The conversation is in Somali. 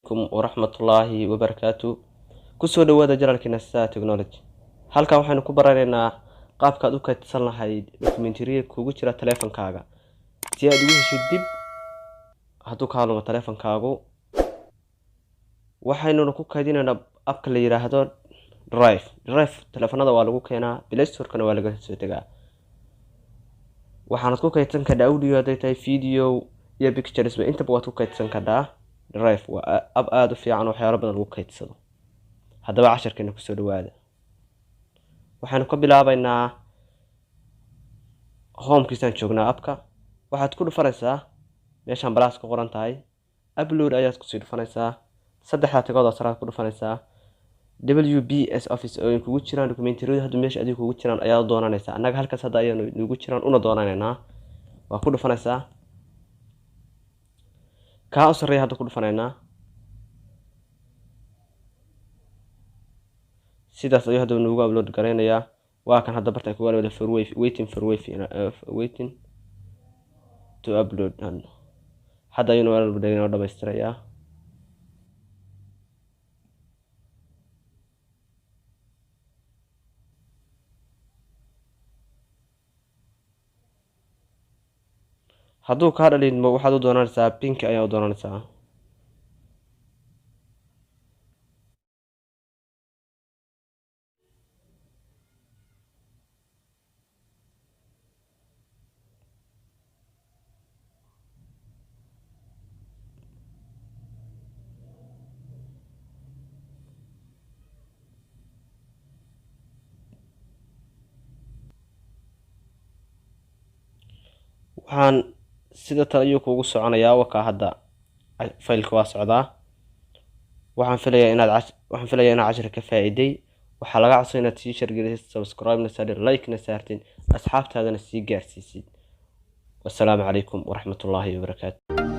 عليكم ورحمة الله وبركاته. كسو دوادا جلالكينا ستا تكنولوجي. halka waxaynu ku baraynaa qaabka aad u kaydsan lahayd documentary kugu jira taleefankaaga si aad ugu heshid dib hadduu ka lumo taleefankaagu. waxaynu ku kaydinaynaa appka la yiraahdo drive taleefanada waa lagu keenaa Play Store-kana waa laga soo tagaa. waxaad ku kaydsan kartaa audio haday tahay video iyo pictures intaba waad ku kaydsan kartaa. drive waa app aad u fiican oo waxyaalo badan lagu kaydsado. haddaba casharkeena ku soo dhawaada. waxaanu ka bilaabaynaa home-kiisaan joognaa appka. waxaad ku dhufanaysaa meeshaan balaas ku qoran tahay upload ayaad ku sii dhufanaysaa. saddexda tagood oo sare ku dhufanaysaa WPS Office oo kugu jiraan documentary hadda meesha adiga kugu jiraan ayaa doonanaysaa. anaga halkaas hadda ayaan ugu jiraan una doonanaynaa. waa ku dhufanaysaa ka sareeya hadda ku dhufanaynaa. sidaas ayuu hadda nuugu upload gareynayaa. waa kan hadda barta ku wada waiting to upload. hadda ayuu wada dhamaystirayaa. hadduu ka dhalin ma waxaad u doonanaysaa pink ayaa u doonanaysaa. waxaan sida tan ayuu kugu soconayaa. waka hadda faylka waa socdaa. waxaan filayaa inaad cashar ka faa'iiday. waxaa laga codsan inaad sii share gelisid, subscribe na saartid, like na saartid, asxaabtaadana sii gaarsiisid. wassalaamu calaykum waraxmatullaahi wabarakaatu.